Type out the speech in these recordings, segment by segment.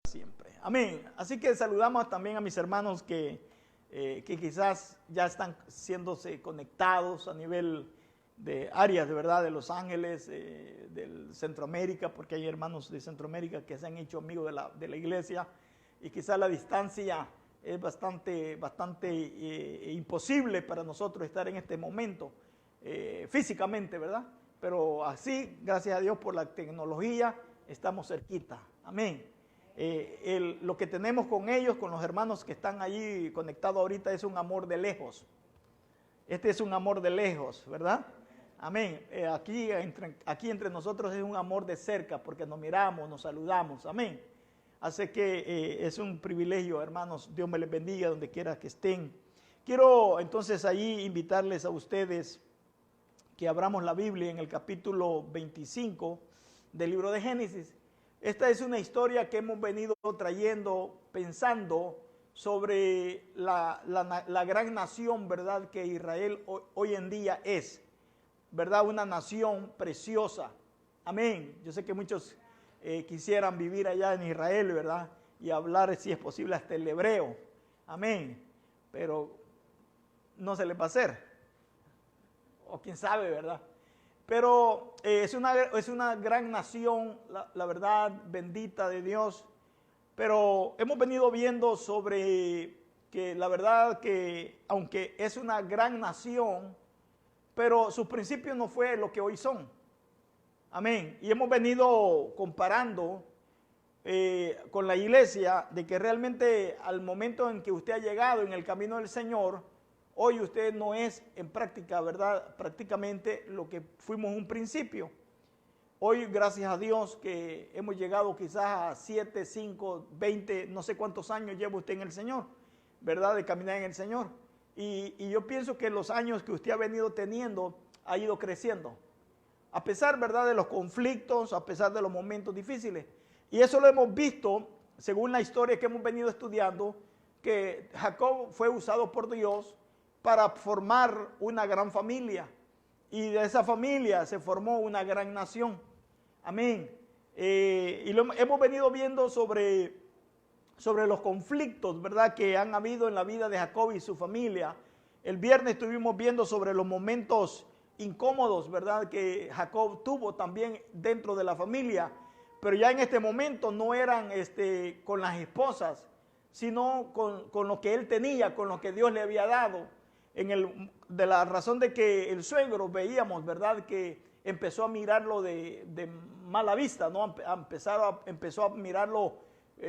siempre. Amén. Así que saludamos también a mis hermanos que quizás ya están siéndose conectados a nivel de áreas, de verdad, de Los Ángeles, del Centroamérica, porque hay hermanos de Centroamérica que se han hecho amigos de la iglesia y quizás la distancia es bastante imposible para nosotros estar en este momento físicamente, ¿verdad? Pero así, gracias a Dios por la tecnología, estamos cerquita. Amén. Lo que tenemos con ellos, con los hermanos que están allí conectados ahorita, es un amor de lejos. Este es un amor de lejos, ¿verdad? Amén. Aquí entre nosotros es un amor de cerca, porque nos miramos, nos saludamos. Amén. Así que es un privilegio, hermanos. Dios me les bendiga donde quiera que estén. Quiero entonces ahí invitarles a ustedes que abramos la Biblia en el capítulo 25 del libro de Génesis. Esta es una historia que hemos venido trayendo, pensando sobre la gran nación, ¿verdad?, que Israel hoy en día es, ¿verdad?, una nación preciosa. Amén. Yo sé que muchos quisieran vivir allá en Israel, ¿verdad?, y hablar, si es posible, hasta el hebreo. Amén. Pero no se les va a hacer. O quién sabe, ¿verdad? Pero es una gran nación, la verdad, bendita de Dios. Pero hemos venido viendo sobre que la verdad que, aunque es una gran nación, pero sus principios no fue lo que hoy son. Amén. Y hemos venido comparando con la iglesia de que realmente al momento en que usted ha llegado en el camino del Señor, hoy usted no es en práctica, ¿verdad?, prácticamente lo que fuimos un principio. Hoy, gracias a Dios, que hemos llegado quizás a 7, 5, 20, no sé cuántos años lleva usted en el Señor, ¿verdad?, de caminar en el Señor. Y yo pienso que los años que usted ha venido teniendo ha ido creciendo. A pesar, ¿verdad?, de los conflictos, a pesar de los momentos difíciles. Y eso lo hemos visto, según la historia que hemos venido estudiando, que Jacob fue usado por Dios para formar una gran familia, y de esa familia se formó una gran nación. Amén. Y hemos venido viendo sobre los conflictos, ¿verdad?, que han habido en la vida de Jacob y su familia. El viernes estuvimos viendo sobre los momentos incómodos, ¿verdad?, que Jacob tuvo también dentro de la familia, pero ya en este momento no eran con las esposas, sino con lo que él tenía, con lo que Dios le había dado. De la razón de que el suegro, veíamos, ¿verdad?, que empezó a mirarlo de mala vista, ¿no? Empezó a mirarlo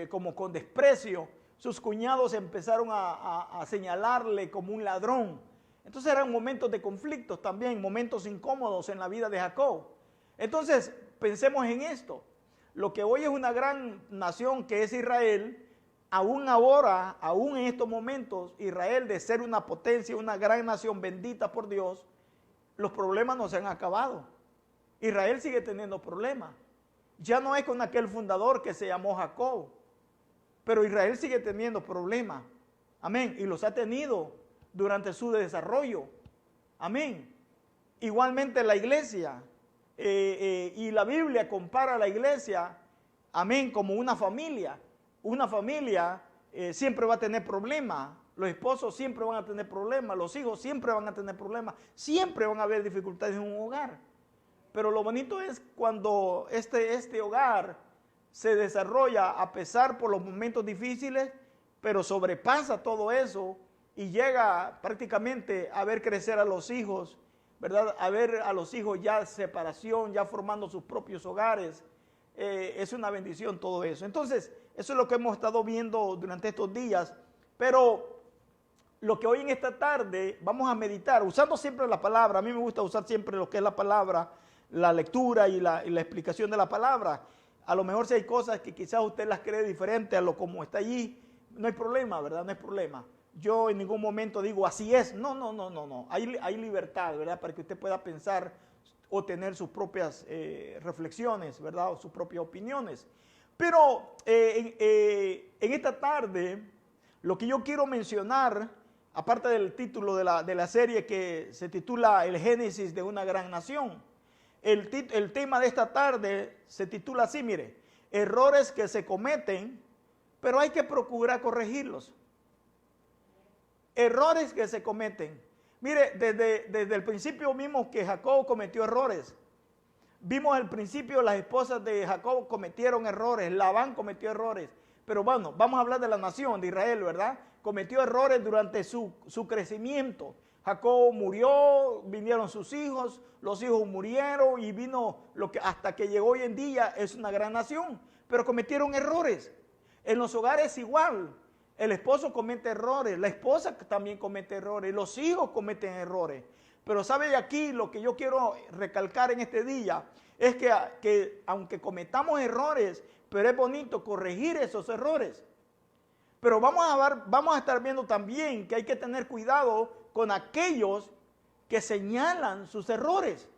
como con desprecio. Sus cuñados empezaron a señalarle como un ladrón. Entonces eran momentos de conflictos también, momentos incómodos en la vida de Jacob. Entonces pensemos en esto. Lo que hoy es una gran nación que es Israel, aún ahora, aún en estos momentos, Israel, de ser una potencia, una gran nación bendita por Dios, los problemas no se han acabado. Israel sigue teniendo problemas. Ya no es con aquel fundador que se llamó Jacob, pero Israel sigue teniendo problemas. Amén. Y los ha tenido durante su desarrollo. Amén. Igualmente la iglesia, y la Biblia compara a la iglesia, amén, como una familia. Una familia siempre va a tener problemas, los esposos siempre van a tener problemas, los hijos siempre van a tener problemas, siempre van a haber dificultades en un hogar. Pero lo bonito es cuando este hogar se desarrolla a pesar por los momentos difíciles, pero sobrepasa todo eso y llega prácticamente a ver crecer a los hijos, ¿verdad? A ver a los hijos ya separación, ya formando sus propios hogares. Es una bendición todo eso. Entonces, eso es lo que hemos estado viendo durante estos días, pero lo que hoy en esta tarde vamos a meditar, usando siempre la palabra. A mí me gusta usar siempre lo que es la palabra, la lectura y la explicación de la palabra. A lo mejor si hay cosas que quizás usted las cree diferente a lo como está allí, no hay problema, ¿verdad? No hay problema. Yo en ningún momento digo así es. No. Hay libertad, ¿verdad? Para que usted pueda pensar o tener sus propias reflexiones, ¿verdad? O sus propias opiniones. Pero en esta tarde, lo que yo quiero mencionar, aparte del título de la serie que se titula El Génesis de una gran nación, el tema de esta tarde se titula así, mire, errores que se cometen pero hay que procurar corregirlos. Errores que se cometen. Mire, desde el principio vimos que Jacob cometió errores. Vimos al principio las esposas de Jacob cometieron errores, Labán cometió errores. Pero bueno, vamos a hablar de la nación de Israel, ¿verdad? Cometió errores durante su crecimiento. Jacob murió, vinieron sus hijos, los hijos murieron y vino lo que hasta que llegó hoy en día es una gran nación. Pero cometieron errores. En los hogares igual. El esposo comete errores, la esposa también comete errores, los hijos cometen errores. Pero sabe aquí lo que yo quiero recalcar en este día es que aunque cometamos errores, pero es bonito corregir esos errores. Pero vamos a estar viendo también que hay que tener cuidado con aquellos que señalan sus errores.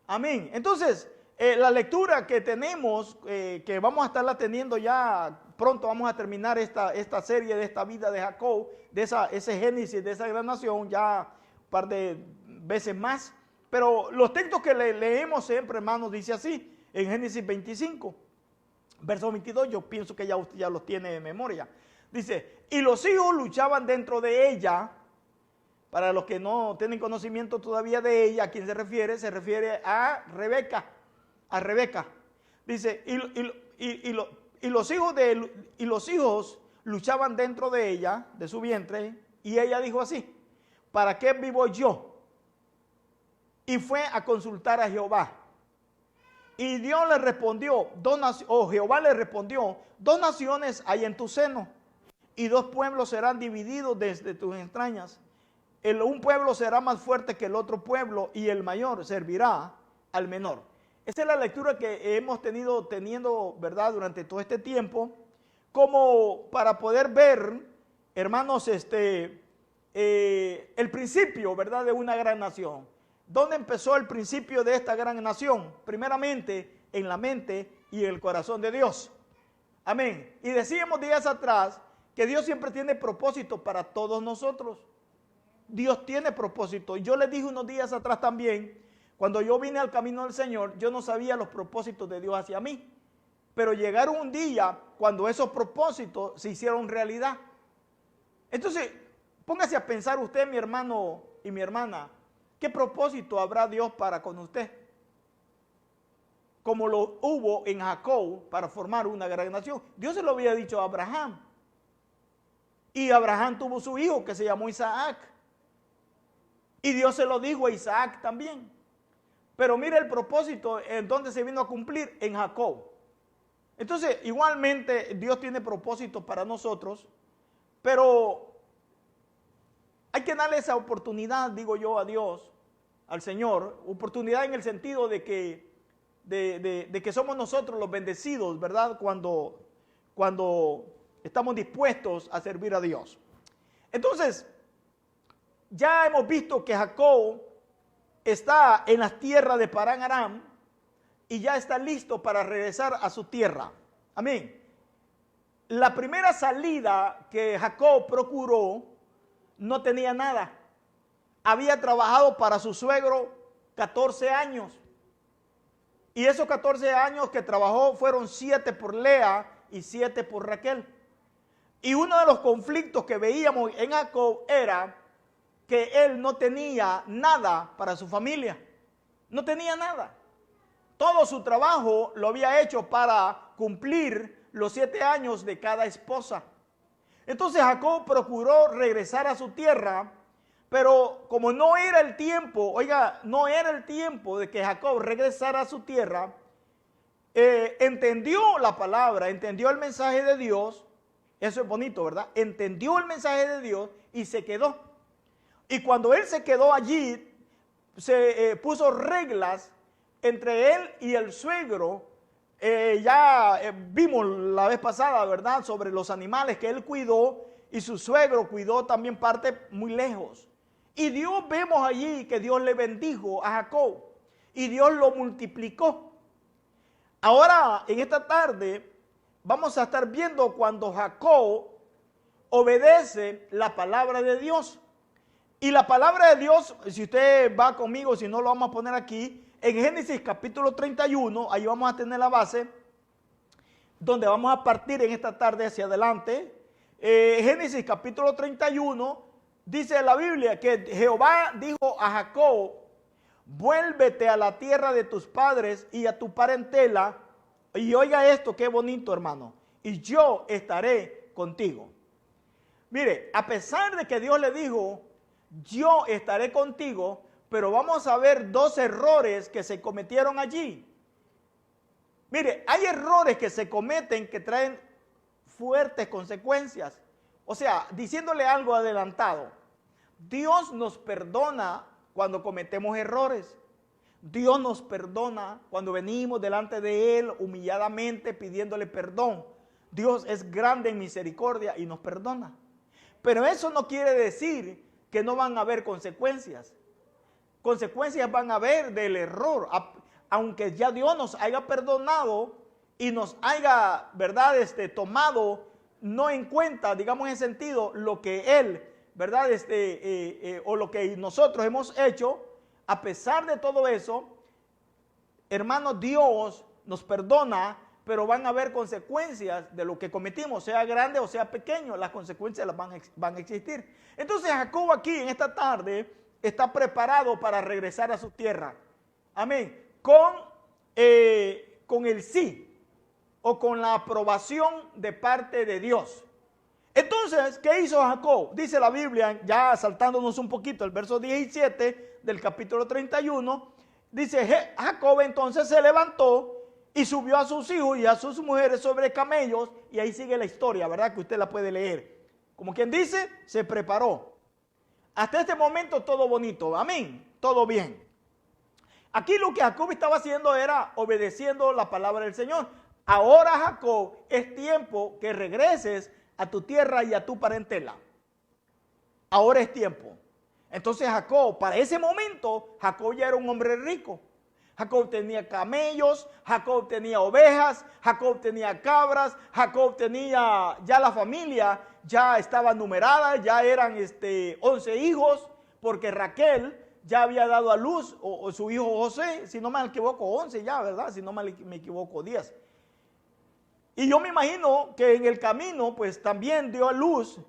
Amén. Entonces, la lectura que tenemos, que vamos a estarla teniendo ya pronto, vamos a terminar esta serie de esta vida de Jacob, de ese génesis, de esa gran nación, ya un par de veces más. Pero los textos que leemos siempre, hermanos, dice así, en Génesis 25, verso 22, yo pienso que ya usted ya los tiene de memoria. Dice, y los hijos luchaban dentro de ella. Para los que no tienen conocimiento todavía de ella, ¿a quién se refiere a Rebeca. A Rebeca. Dice, y los hijos luchaban dentro de ella, de su vientre, y ella dijo así, ¿para qué vivo yo? Y fue a consultar a Jehová. Y Dios le respondió, Jehová le respondió, 2 naciones hay en tu seno, y 2 pueblos serán divididos desde tus entrañas. Un pueblo será más fuerte que el otro pueblo, y el mayor servirá al menor. Esa es la lectura que hemos teniendo, ¿verdad?, durante todo este tiempo, como para poder ver, hermanos, el principio, ¿verdad?, de una gran nación. ¿Dónde empezó el principio de esta gran nación? Primeramente, en la mente y en el corazón de Dios. Amén. Y decíamos días atrás que Dios siempre tiene propósito para todos nosotros. Dios tiene propósito. Y yo les dije unos días atrás también, cuando yo vine al camino del Señor, yo no sabía los propósitos de Dios hacia mí. Pero llegaron un día cuando esos propósitos se hicieron realidad. Entonces, póngase a pensar usted, mi hermano y mi hermana, ¿qué propósito habrá Dios para con usted? Como lo hubo en Jacob para formar una gran nación. Dios se lo había dicho a Abraham. Y Abraham tuvo su hijo que se llamó Isaac. Y Dios se lo dijo a Isaac también. Pero mire el propósito en donde se vino a cumplir, en Jacob. Entonces, igualmente Dios tiene propósitos para nosotros, pero hay que darle esa oportunidad, digo yo, a Dios, al Señor, oportunidad en el sentido de que, de que somos nosotros los bendecidos, ¿verdad? Cuando estamos dispuestos a servir a Dios. Entonces, ya hemos visto que Jacob está en las tierras de Parán Aram y ya está listo para regresar a su tierra. Amén. La primera salida que Jacob procuró no tenía nada. Había trabajado para su suegro 14 años. Y esos 14 años que trabajó fueron 7 por Lea y 7 por Raquel. Y uno de los conflictos que veíamos en Jacob era que él no tenía nada para su familia. No tenía nada. Todo su trabajo lo había hecho para cumplir los 7 años de cada esposa. Entonces Jacob procuró regresar a su tierra, pero como no era el tiempo, oiga, no era el tiempo de que Jacob regresara a su tierra, entendió la palabra, entendió el mensaje de Dios. Eso es bonito, ¿verdad? Entendió el mensaje de Dios y se quedó. Y cuando él se quedó allí, se puso reglas entre él y el suegro. Vimos la vez pasada, ¿verdad?, sobre los animales que él cuidó, y su suegro cuidó también parte muy lejos. Y Dios, vemos allí que Dios le bendijo a Jacob y Dios lo multiplicó. Ahora, en esta tarde, vamos a estar viendo cuando Jacob obedece la palabra de Dios. Y la palabra de Dios, si usted va conmigo, si no lo vamos a poner aquí, en Génesis capítulo 31, ahí vamos a tener la base. donde vamos a partir en esta tarde hacia adelante. Génesis capítulo 31, dice la Biblia que Jehová dijo a Jacob: vuélvete a la tierra de tus padres y a tu parentela, y oiga esto, qué bonito, hermano, y yo estaré contigo. Mire, a pesar de que Dios le dijo, yo estaré contigo, pero vamos a ver dos errores que se cometieron allí. Mire, hay errores que se cometen que traen fuertes consecuencias. O sea, diciéndole algo adelantado, Dios nos perdona cuando cometemos errores. Dios nos perdona cuando venimos delante de Él humilladamente pidiéndole perdón. Dios es grande en misericordia y nos perdona. Pero eso no quiere decir que no van a haber consecuencias. Consecuencias van a haber del error. Aunque ya Dios nos haya perdonado y nos haya, ¿verdad?, tomado no en cuenta, digamos en sentido, lo que Él, ¿verdad?, o lo que nosotros hemos hecho, a pesar de todo eso, hermano, Dios nos perdona, pero van a haber consecuencias de lo que cometimos, sea grande o sea pequeño, las consecuencias van a existir. Entonces Jacob aquí en esta tarde está preparado para regresar a su tierra. Amén. Con el sí o con la aprobación de parte de Dios. Entonces, ¿qué hizo Jacob? Dice la Biblia, ya saltándonos un poquito, el verso 17 del capítulo 31, dice, Jacob entonces se levantó y subió a sus hijos y a sus mujeres sobre camellos, y ahí sigue la historia, ¿verdad?, que usted la puede leer. Como quien dice, se preparó. Hasta este momento todo bonito, amén, todo bien. Aquí lo que Jacob estaba haciendo era obedeciendo la palabra del Señor. Ahora, Jacob, es tiempo que regreses a tu tierra y a tu parentela. Ahora es tiempo. Entonces Jacob, para ese momento, Jacob ya era un hombre rico. Jacob tenía camellos, Jacob tenía ovejas, Jacob tenía cabras, Jacob tenía ya la familia, ya estaba numerada, ya eran 11 hijos, porque Raquel ya había dado a luz, o su hijo José, si no me equivoco, 11 ya, ¿verdad? Si no me equivoco, 10. Y yo me imagino que en el camino, pues también dio a luz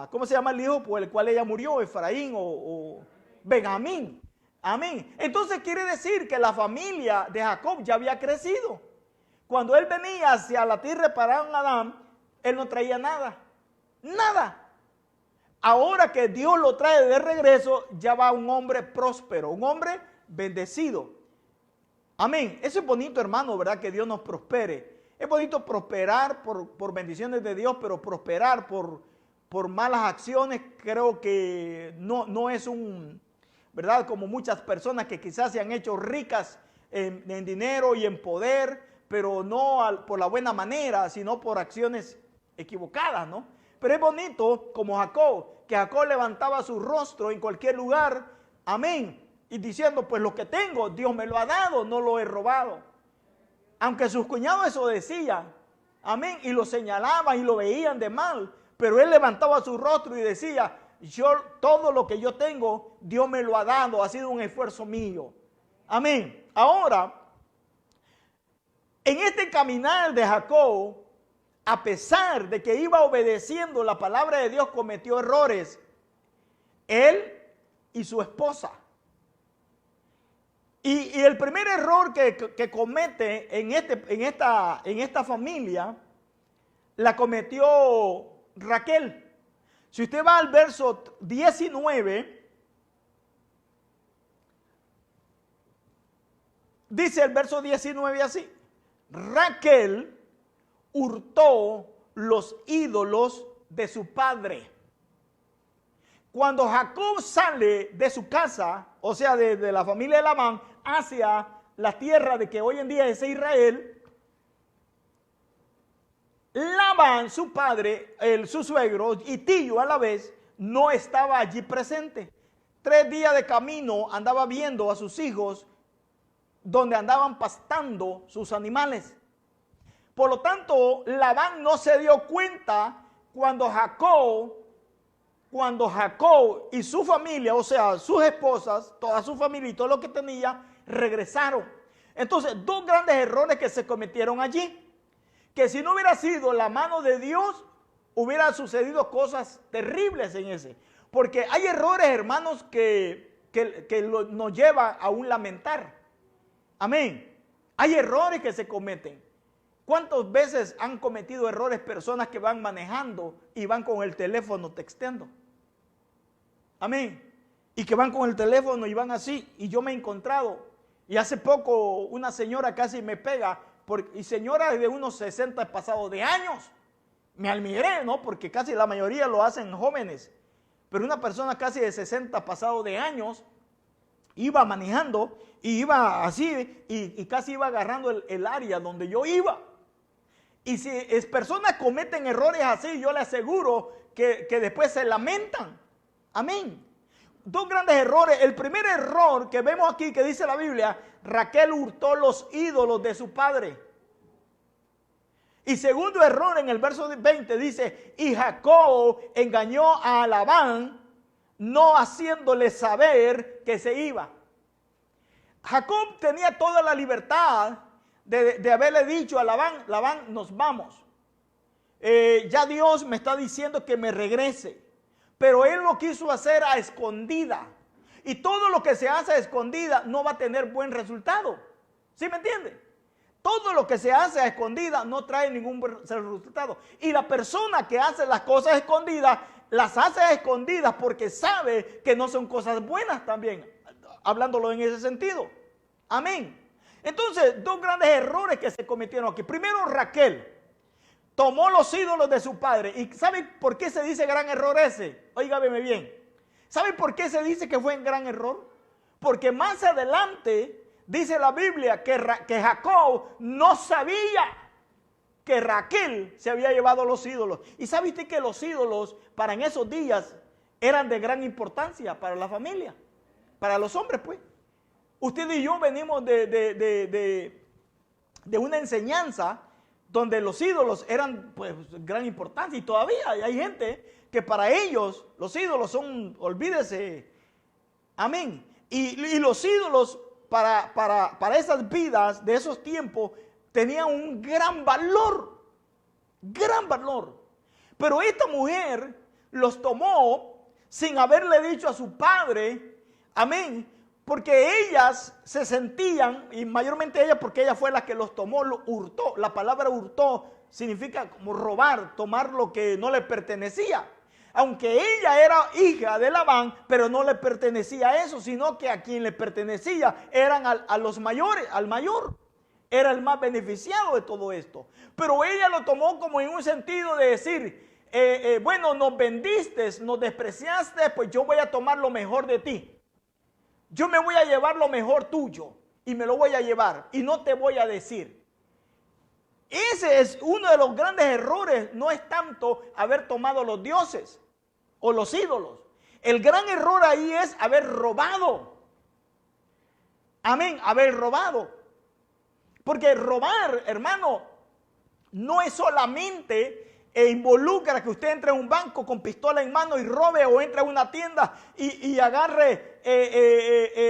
¿cómo se llama el hijo por el cual ella murió? Efraín o Benjamín. Amén. Entonces quiere decir que la familia de Jacob ya había crecido. Cuando él venía hacia la tierra para Adán, él no traía nada. Nada. Ahora que Dios lo trae de regreso, ya va un hombre próspero, un hombre bendecido. Amén. Eso es bonito, hermano, ¿verdad? Que Dios nos prospere. Es bonito prosperar por bendiciones de Dios, pero prosperar por malas acciones creo que no es ¿verdad? Como muchas personas que quizás se han hecho ricas en dinero y en poder, pero no por la buena manera, sino por acciones equivocadas, ¿no? Pero es bonito como Jacob, que Jacob levantaba su rostro en cualquier lugar, amén, y diciendo, pues lo que tengo, Dios me lo ha dado, no lo he robado. Aunque sus cuñados eso decían, amén, y lo señalaban y lo veían de mal, pero él levantaba su rostro y decía, todo lo que yo tengo, Dios me lo ha dado, ha sido un esfuerzo mío. Amén. Ahora, en este caminar de Jacob, a pesar de que iba obedeciendo la palabra de Dios, cometió errores. Él y su esposa. Y el primer error que comete en esta familia, la cometió Raquel. Si usted va al verso 19, dice el verso 19 así: Raquel hurtó los ídolos de su padre. Cuando Jacob sale de su casa, o sea, de la familia de Labán, hacia la tierra de que hoy en día es Israel, Labán, su padre, su suegro y tío a la vez, no estaba allí presente. 3 días de camino andaba viendo a sus hijos donde andaban pastando sus animales. Por lo tanto, Labán no se dio cuenta cuando Jacob y su familia, o sea, sus esposas, toda su familia y todo lo que tenía, regresaron. Entonces, dos grandes errores que se cometieron allí. Que si no hubiera sido la mano de Dios, hubieran sucedido cosas terribles en ese. Porque hay errores, hermanos, que nos llevan a un lamentar. Amén. Hay errores que se cometen. ¿Cuántas veces han cometido errores personas que van manejando y van con el teléfono texteando? Amén. Y que van con el teléfono y van así. Y yo me he encontrado. Y hace poco una señora casi me pega. Y señora de unos 60 pasados de años. Me admiré, ¿no? Porque casi la mayoría lo hacen jóvenes. Pero una persona casi de 60 pasados de años iba manejando y iba así y casi iba agarrando el área donde yo iba. Y si personas cometen errores así, yo le aseguro que después se lamentan. Amén. Dos grandes errores. El primer error que vemos aquí que dice la Biblia, Raquel hurtó los ídolos de su padre. Y segundo error en el verso 20 dice, y Jacob engañó a Labán, no haciéndole saber que se iba. Jacob tenía toda la libertad de haberle dicho a Labán, Labán, nos vamos. Ya Dios me está diciendo que me regrese. Pero él lo quiso hacer a escondida. Y todo lo que se hace a escondida no va a tener buen resultado. ¿Sí me entiende? Todo lo que se hace a escondida no trae ningún resultado. Y la persona que hace las cosas escondidas, las hace a escondidas porque sabe que no son cosas buenas también. Hablándolo en ese sentido. Amén. Entonces, dos grandes errores que se cometieron aquí. Primero, Raquel tomó los ídolos de su padre. ¿Y sabe por qué se dice gran error ese? Óigame bien. ¿Sabe por qué se dice que fue un gran error? Porque más adelante dice la Biblia que Jacob no sabía que Raquel se había llevado los ídolos. Y sabe usted que los ídolos para en esos días eran de gran importancia para la familia, para los hombres pues. Usted y yo venimos de una enseñanza donde los ídolos eran pues gran importancia y todavía hay gente que para ellos los ídolos son, olvídese, amén. Y los ídolos para esas vidas de esos tiempos tenían un gran valor, Pero esta mujer los tomó sin haberle dicho a su padre, amén, porque ellas se sentían, y mayormente ella, porque ella fue la que los tomó, lo hurtó. La palabra hurtó significa como robar, tomar lo que no le pertenecía. Aunque ella era hija de Labán, pero no le pertenecía a eso, sino que a quien le pertenecía eran a los mayores, al mayor. Era el más beneficiado de todo esto. Pero ella lo tomó como en un sentido de decir, bueno, nos vendiste, nos despreciaste, pues yo voy a tomar lo mejor de ti. Yo me voy a llevar lo mejor tuyo y me lo voy a llevar y no te voy a decir. Ese es uno de los grandes errores, no es tanto haber tomado los dioses o los ídolos. El gran error ahí es haber robado. Amén, haber robado. Porque robar, hermano, no es solamente involucra que usted entre a un banco con pistola en mano y robe, o entre a una tienda y agarre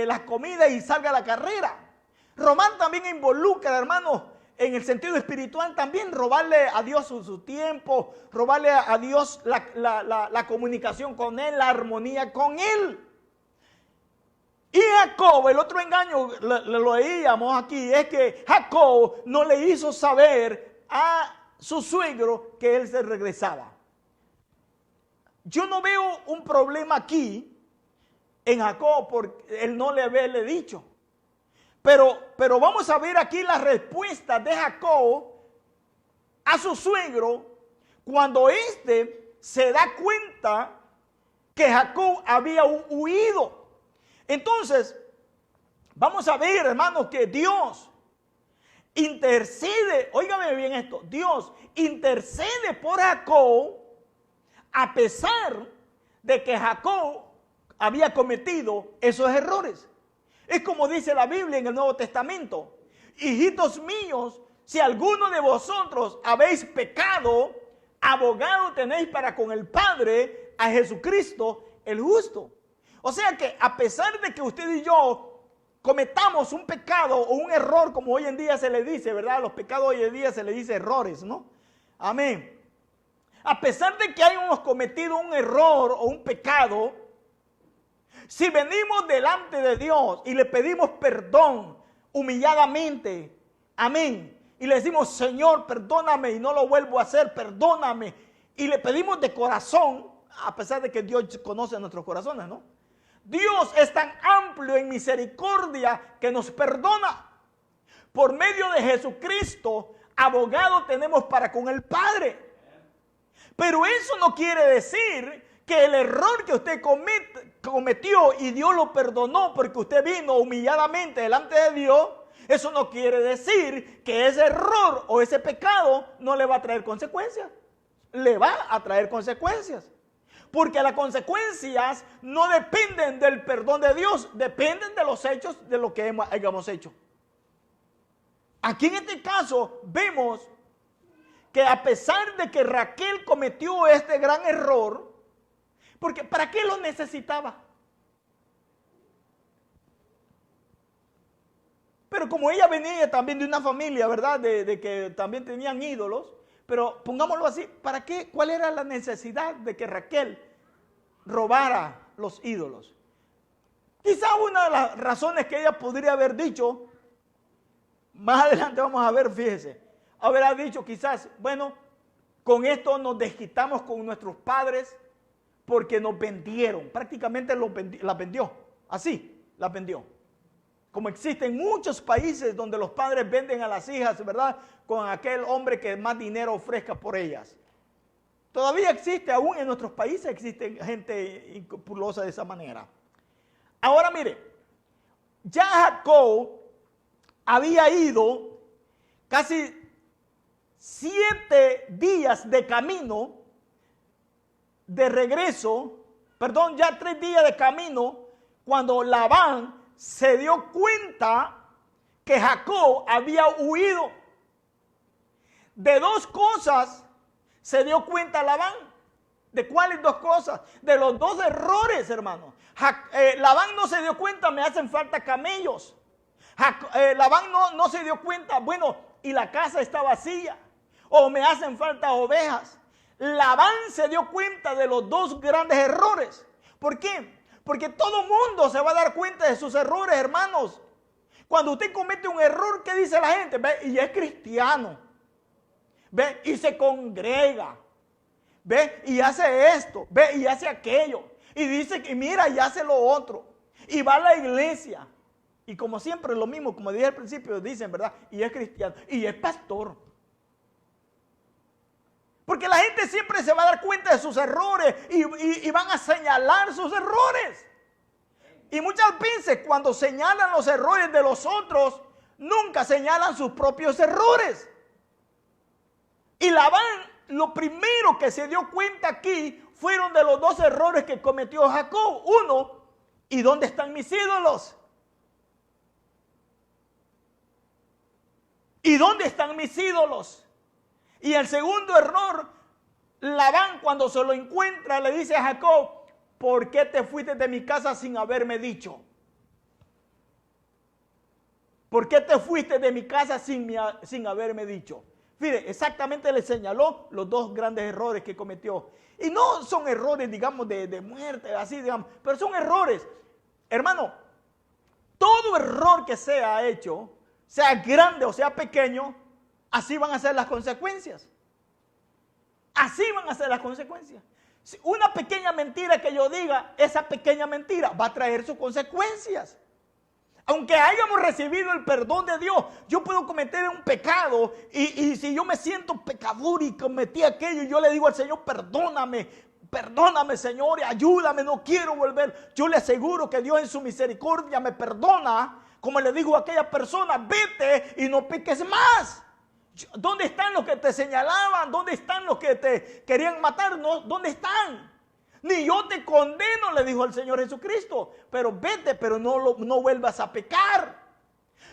las comidas y salga a la carrera. Robar también involucra, hermano, en el sentido espiritual también, robarle a Dios su tiempo, robarle a Dios la comunicación con Él, la armonía con Él. Y Jacob, el otro engaño, lo leíamos aquí, es que Jacob no le hizo saber a su suegro que él se regresaba. Yo no veo un problema aquí en Jacob porque él no le haberle dicho. Pero vamos a ver aquí la respuesta de Jacob a su suegro cuando éste se da cuenta que Jacob había huido. Entonces, vamos a ver, hermanos, que Dios intercede, óigame bien esto, Dios intercede por Jacob a pesar de que Jacob había cometido esos errores. Es como dice la Biblia en el Nuevo Testamento: hijitos míos, si alguno de vosotros habéis pecado, abogado tenéis para con el Padre a Jesucristo el justo. O sea que a pesar de que usted y yo cometamos un pecado o un error, como hoy en día se le dice, ¿verdad? A los pecados hoy en día se le dice errores, ¿no? Amén. A pesar de que hayamos cometido un error o un pecado, si venimos delante de Dios y le pedimos perdón humilladamente, amén, y le decimos, Señor, perdóname y no lo vuelvo a hacer, perdóname, y le pedimos de corazón, a pesar de que Dios conoce nuestros corazones, ¿no? Dios es tan amplio en misericordia que nos perdona. Por medio de Jesucristo, abogado tenemos para con el Padre. Pero eso no quiere decir que el error que usted cometió y Dios lo perdonó porque usted vino humilladamente delante de Dios, eso no quiere decir que ese error o ese pecado no le va a traer consecuencias. Le va a traer consecuencias. Porque las consecuencias no dependen del perdón de Dios, dependen de los hechos de lo que hayamos hecho. Aquí en este caso vemos que a pesar de que Raquel cometió este gran error, porque ¿para qué lo necesitaba? Pero como ella venía también de una familia, ¿verdad? De que también tenían ídolos, pero pongámoslo así, ¿para qué? ¿Cuál era la necesidad de que Raquel robara los ídolos? Quizá una de las razones que ella podría haber dicho, más adelante vamos a ver, fíjese, habrá dicho quizás, bueno, con esto nos desquitamos con nuestros padres porque nos vendieron, prácticamente las vendió, así las vendió. Como existen muchos países donde los padres venden a las hijas, ¿verdad? Con aquel hombre que más dinero ofrezca por ellas. Todavía existe, aún en nuestros países existe gente impulosa de esa manera. Ahora mire, ya Jacob había ido casi 7 días de camino de regreso, perdón, ya 3 días de camino, cuando Labán se dio cuenta que Jacob había huido. De 2 cosas se dio cuenta Labán. ¿De cuáles 2 cosas? De los 2 errores, hermano. Labán no se dio cuenta, me hacen falta camellos. Labán no se dio cuenta, bueno, y la casa está vacía, o me hacen falta ovejas. Labán se dio cuenta de los 2 grandes errores. ¿Por qué? Porque todo mundo se va a dar cuenta de sus errores, hermanos. Cuando usted comete un error, ¿qué dice la gente? Ve, y es cristiano. Ve, y se congrega. Ve, y hace esto. Ve, y hace aquello. Y dice que mira, y hace lo otro. Y va a la iglesia. Y como siempre, lo mismo, como dije al principio, dicen, ¿verdad? Y es cristiano. Y es pastor. Porque la gente siempre se va a dar cuenta de sus errores y van a señalar sus errores. Y muchas veces cuando señalan los errores de los otros, nunca señalan sus propios errores. Y Labán, lo primero que se dio cuenta aquí fueron de los 2 errores que cometió Jacob. Uno, ¿y dónde están mis ídolos? ¿Y dónde están mis ídolos? Y el segundo error, Labán cuando se lo encuentra le dice a Jacob, ¿por qué te fuiste de mi casa sin haberme dicho? ¿Por qué te fuiste de mi casa sin haberme dicho? Fíjate, exactamente le señaló los 2 grandes errores que cometió. Y no son errores, digamos, de muerte, así, digamos, pero son errores. Hermano, todo error que sea hecho, sea grande o sea pequeño, así van a ser las consecuencias. Así van a ser las consecuencias. Si una pequeña mentira que yo diga, esa pequeña mentira va a traer sus consecuencias. Aunque hayamos recibido el perdón de Dios, yo puedo cometer un pecado y si yo me siento pecador y cometí aquello, yo le digo al Señor, perdóname, Señor, y ayúdame, no quiero volver. Yo le aseguro que Dios en su misericordia me perdona, como le digo a aquella persona, vete y no peques más. ¿Dónde están los que te señalaban? ¿Dónde están los que te querían matar? No, ¿dónde están? Ni yo te condeno, le dijo el Señor Jesucristo, pero vete, pero no vuelvas a pecar.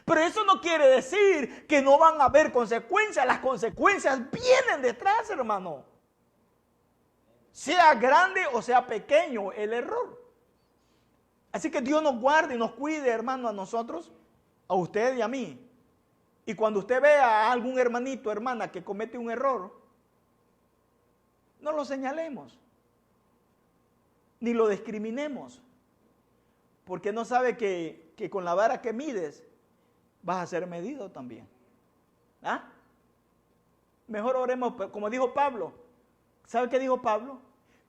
Pero eso no quiere decir que no van a haber consecuencias. Las consecuencias vienen detrás, hermano. Sea grande o sea pequeño el error. Así que Dios nos guarde y nos cuide, hermano, a nosotros, a usted y a mí. Y cuando usted vea a algún hermanito, hermana, que comete un error, no lo señalemos, ni lo discriminemos, porque no sabe que con la vara que mides vas a ser medido también. ¿Ah? Mejor oremos, como dijo Pablo. ¿Sabe qué dijo Pablo?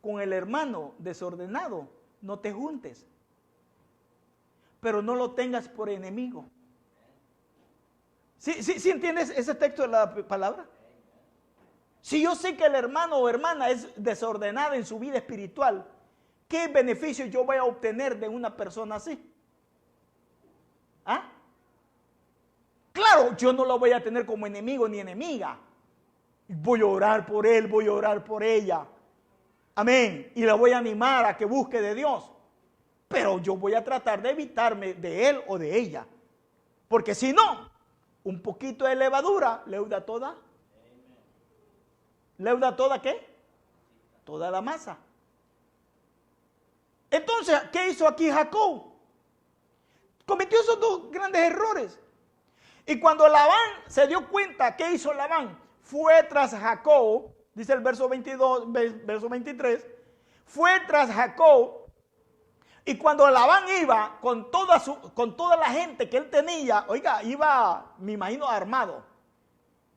Con el hermano desordenado no te juntes, pero no lo tengas por enemigo. ¿Sí entiendes ese texto de la palabra? Si yo sé que el hermano o hermana es desordenada en su vida espiritual, ¿qué beneficio yo voy a obtener de una persona así? ¿Ah? Claro, yo no lo voy a tener como enemigo ni enemiga. Voy a orar por él, voy a orar por ella. Amén. Y la voy a animar a que busque de Dios. Pero yo voy a tratar de evitarme de él o de ella. Porque si no, un poquito de levadura leuda toda. ¿Leuda toda qué? Toda la masa. Entonces, ¿qué hizo aquí Jacob? Cometió esos dos grandes errores. Y cuando Labán se dio cuenta, ¿qué hizo Labán? Fue tras Jacob, dice el verso 22, verso 23, fue tras Jacob. Y cuando Labán iba con toda la gente que él tenía, oiga, iba, me imagino, armado.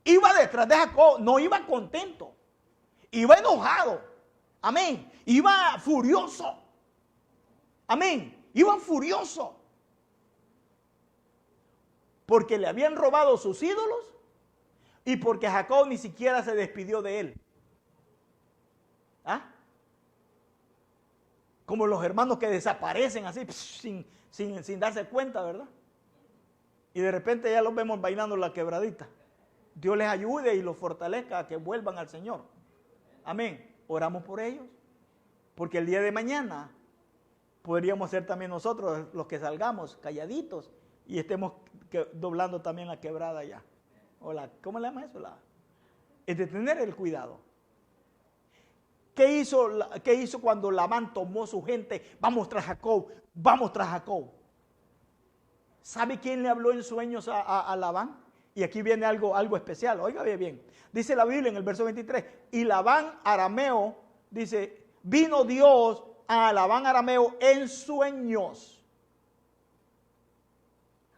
Iba detrás de Jacob, no iba contento. Iba enojado. Amén. Iba furioso. Amén. Iba furioso. Porque le habían robado sus ídolos y porque Jacob ni siquiera se despidió de él. ¿Ah? Como los hermanos que desaparecen así, sin darse cuenta, ¿verdad? Y de repente ya los vemos bailando la quebradita. Dios les ayude y los fortalezca a que vuelvan al Señor. Amén. Oramos por ellos. Porque el día de mañana podríamos ser también nosotros los que salgamos calladitos y estemos doblando también la quebrada ya. O ¿cómo le llama eso? Es de tener el cuidado. ¿Qué hizo cuando Labán tomó su gente? Vamos tras Jacob, vamos tras Jacob. ¿Sabe quién le habló en sueños a Labán? Y aquí viene algo especial, oiga bien. Dice la Biblia en el verso 23, y Labán arameo, dice, vino Dios a Labán arameo en sueños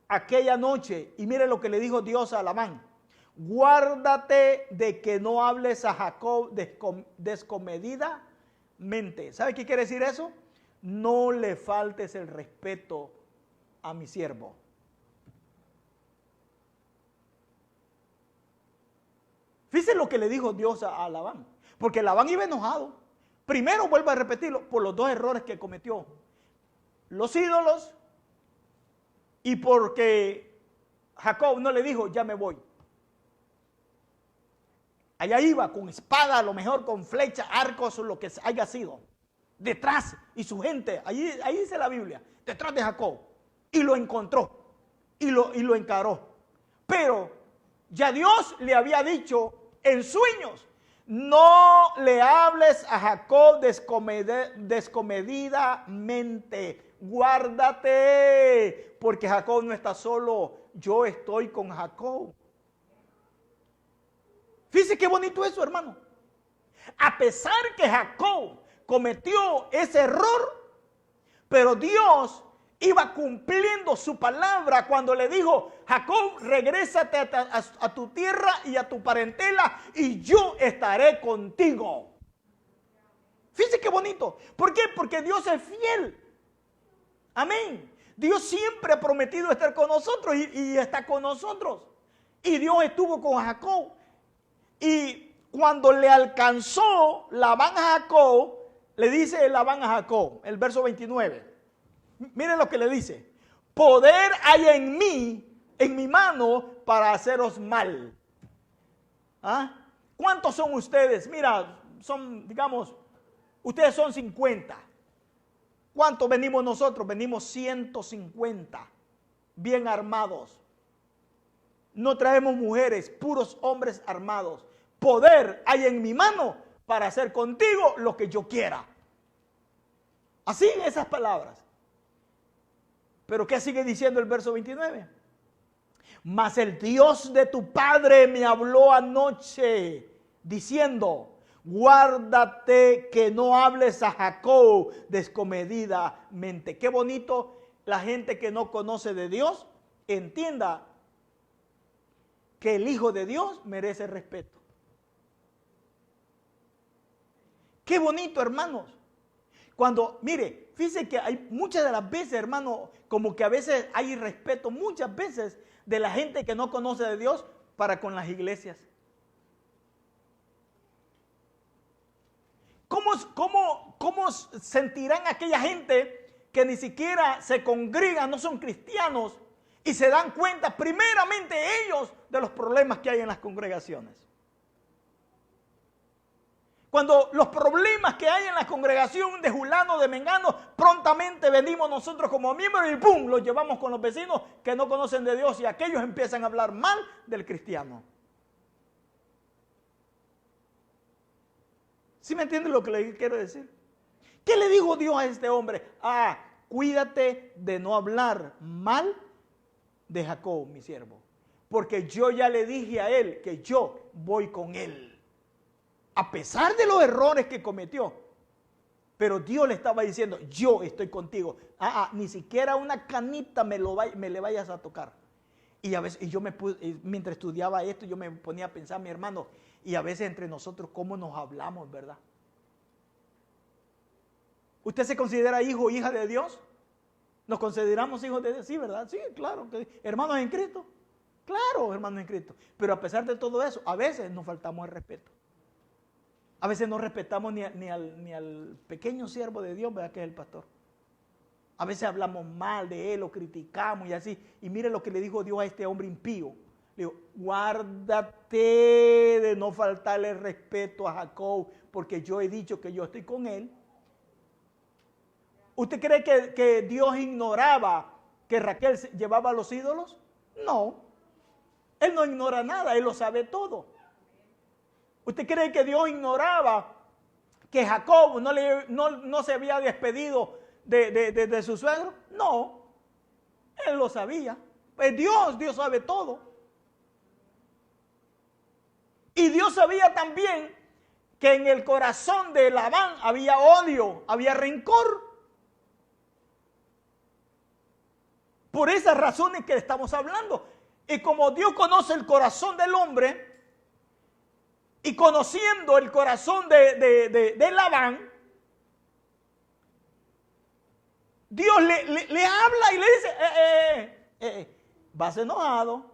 aquella noche. Y mire lo que le dijo Dios a Labán. Guárdate de que no hables a Jacob descomedidamente. ¿Sabe qué quiere decir eso? No le faltes el respeto a mi siervo. Fíjense lo que le dijo Dios a Labán. Porque Labán iba enojado. Primero, vuelvo a repetirlo, por los dos errores que cometió. Los ídolos y porque Jacob no le dijo, ya me voy. Allá iba con espada, a lo mejor con flecha, arcos, o lo que haya sido. Detrás, y su gente, ahí dice la Biblia, detrás de Jacob. Y lo encontró, y lo encaró. Pero ya Dios le había dicho en sueños, no le hables a Jacob descomedidamente. Guárdate, porque Jacob no está solo, yo estoy con Jacob. Fíjese qué bonito eso, hermano. A pesar que Jacob cometió ese error, pero Dios iba cumpliendo su palabra cuando le dijo, Jacob, regrésate a tu tierra y a tu parentela y yo estaré contigo. Fíjese qué bonito. ¿Por qué? Porque Dios es fiel. Amén. Dios siempre ha prometido estar con nosotros y está con nosotros. Y Dios estuvo con Jacob. Y cuando le alcanzó Labán a Jacob, le dice Labán a Jacob, el verso 29. Miren lo que le dice. Poder hay en mí, en mi mano, para haceros mal. ¿Ah? ¿Cuántos son ustedes? Mira, son, digamos, ustedes son 50. ¿Cuántos venimos nosotros? Venimos 150, bien armados. No traemos mujeres, puros hombres armados. Poder hay en mi mano para hacer contigo lo que yo quiera. Así esas palabras. Pero ¿qué sigue diciendo el verso 29? Mas el Dios de tu padre me habló anoche diciendo, guárdate que no hables a Jacob descomedidamente. Qué bonito la gente que no conoce de Dios entienda que el Hijo de Dios merece respeto. Qué bonito, hermanos. Cuando, mire, fíjense que hay muchas de las veces, hermano, como que a veces hay respeto, muchas veces, de la gente que no conoce de Dios para con las iglesias. ¿Cómo sentirán aquella gente que ni siquiera se congregan, no son cristianos, y se dan cuenta primeramente ellos de los problemas que hay en las congregaciones? Cuando los problemas que hay en la congregación de Julano, de Mengano, prontamente venimos nosotros como miembros y ¡pum!, los llevamos con los vecinos que no conocen de Dios y aquellos empiezan a hablar mal del cristiano. ¿Sí me entienden lo que le quiero decir? ¿Qué le dijo Dios a este hombre? Cuídate de no hablar mal de Jacob, mi siervo, porque yo ya le dije a él que yo voy con él. A pesar de los errores que cometió, pero Dios le estaba diciendo, yo estoy contigo. Ni siquiera una canita me le vayas a tocar. Y a veces, mientras estudiaba esto, yo me ponía a pensar, mi hermano, y a veces entre nosotros, ¿cómo nos hablamos, verdad? ¿Usted se considera hijo o hija de Dios? ¿Nos consideramos hijos de Dios? Sí, ¿verdad? Sí, claro. ¿Hermanos en Cristo? Claro, hermanos en Cristo. Pero a pesar de todo eso, a veces nos faltamos el respeto. A veces no respetamos ni al pequeño siervo de Dios, ¿verdad? Que es el pastor. A veces hablamos mal de él, lo criticamos y así. Y mire lo que le dijo Dios a este hombre impío. Le dijo, guárdate de no faltarle respeto a Jacob, porque yo he dicho que yo estoy con él. ¿Usted cree que Dios ignoraba que Raquel llevaba los ídolos? No. Él no ignora nada, él lo sabe todo. ¿Usted cree que Dios ignoraba que Jacob no se había despedido de su suegro? No, él lo sabía. Pues Dios sabe todo. Y Dios sabía también que en el corazón de Labán había odio, había rencor. Por esas razones que estamos hablando. Y como Dios conoce el corazón del hombre, y conociendo el corazón de Labán, Dios le habla y le dice, vas enojado,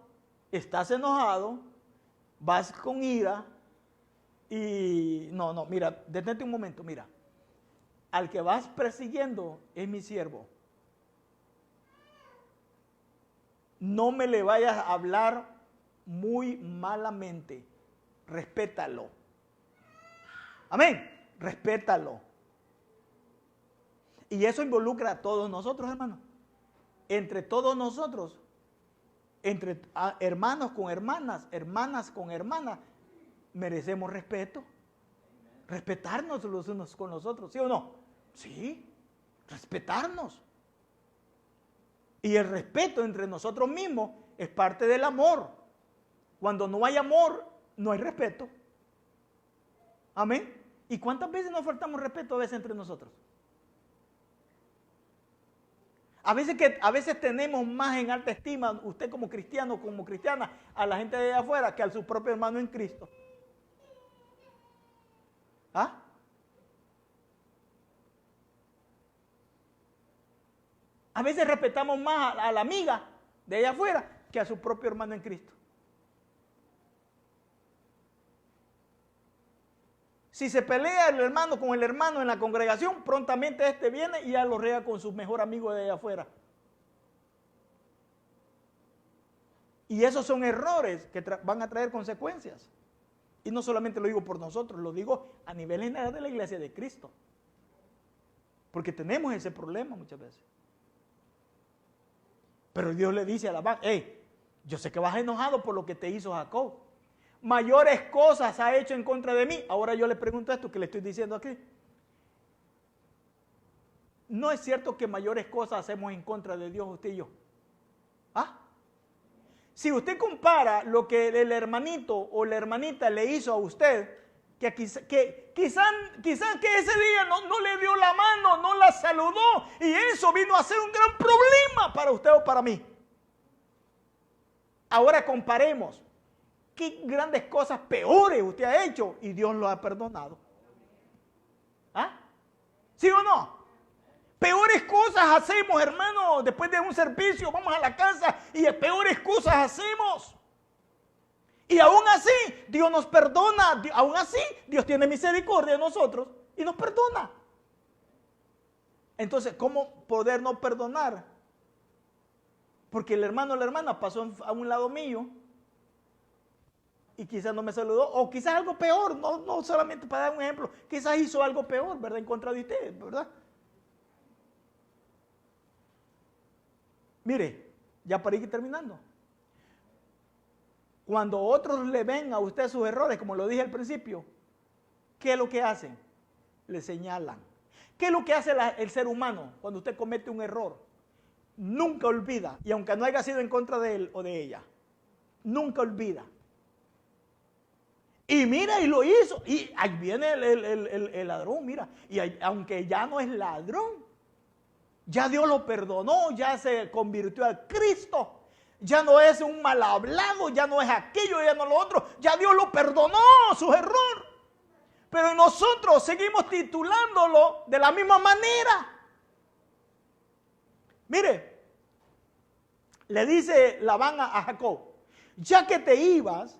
estás enojado, vas con ira, y no, mira, detente un momento, mira, al que vas persiguiendo es mi siervo. No me le vayas a hablar muy malamente. Respétalo. Amén. Respétalo. Y eso involucra a todos nosotros, hermanos. Entre todos nosotros, entre hermanos con hermanas, hermanas con hermanas, merecemos respeto. Respetarnos los unos con los otros, ¿sí o no? Sí, respetarnos. Y el respeto entre nosotros mismos es parte del amor. Cuando no hay amor, no hay respeto. Amén. ¿Y cuántas veces nos faltamos respeto a veces entre nosotros? A veces tenemos más en alta estima, usted como cristiano, como cristiana, a la gente de allá afuera que a su propio hermano en Cristo. A veces respetamos más a la amiga de allá afuera que a su propio hermano en Cristo. Si se pelea el hermano con el hermano en la congregación, prontamente este viene y ya lo rega con su mejor amigo de allá afuera. Y esos son errores que van a traer consecuencias. Y no solamente lo digo por nosotros, lo digo a nivel general de la iglesia de Cristo. Porque tenemos ese problema muchas veces. Pero Dios le dice a Labán, yo sé que vas enojado por lo que te hizo Jacob. Mayores cosas ha hecho en contra de mí. Ahora yo le pregunto esto que le estoy diciendo aquí. no es cierto que mayores cosas hacemos en contra de Dios usted y yo. ¿Ah? Si usted compara lo que el hermanito o la hermanita le hizo a usted, que quizás que ese día no le dio la mano, no la saludó, y eso vino a ser un gran problema para usted o para mí. Ahora comparemos qué grandes cosas peores usted ha hecho y Dios lo ha perdonado. ¿Ah? ¿Sí o no? Peores cosas hacemos, hermano, después de un servicio, vamos a la casa y peores cosas hacemos. Y aún así, Dios nos perdona, aún así, Dios tiene misericordia de nosotros y nos perdona. Entonces, ¿cómo poder no perdonar? Porque el hermano o la hermana pasó a un lado mío y quizás no me saludó, o quizás algo peor, no solamente para dar un ejemplo, quizás hizo algo peor, ¿verdad? En contra de usted, ¿verdad? Mire, ya para ir terminando. Cuando otros le ven a usted sus errores, como lo dije al principio, ¿qué es lo que hacen? Le señalan. ¿Qué es lo que hace el ser humano cuando usted comete un error? Nunca olvida, y aunque no haya sido en contra de él o de ella, nunca olvida. Y mira, y lo hizo, y ahí viene el ladrón, mira, y aunque ya no es ladrón, ya Dios lo perdonó, ya se convirtió a Cristo. Ya no es un mal hablado, ya no es aquello, ya no lo otro. Ya Dios lo perdonó, su error. Pero nosotros seguimos titulándolo de la misma manera. Mire, le dice Labán a Jacob, ya que te ibas,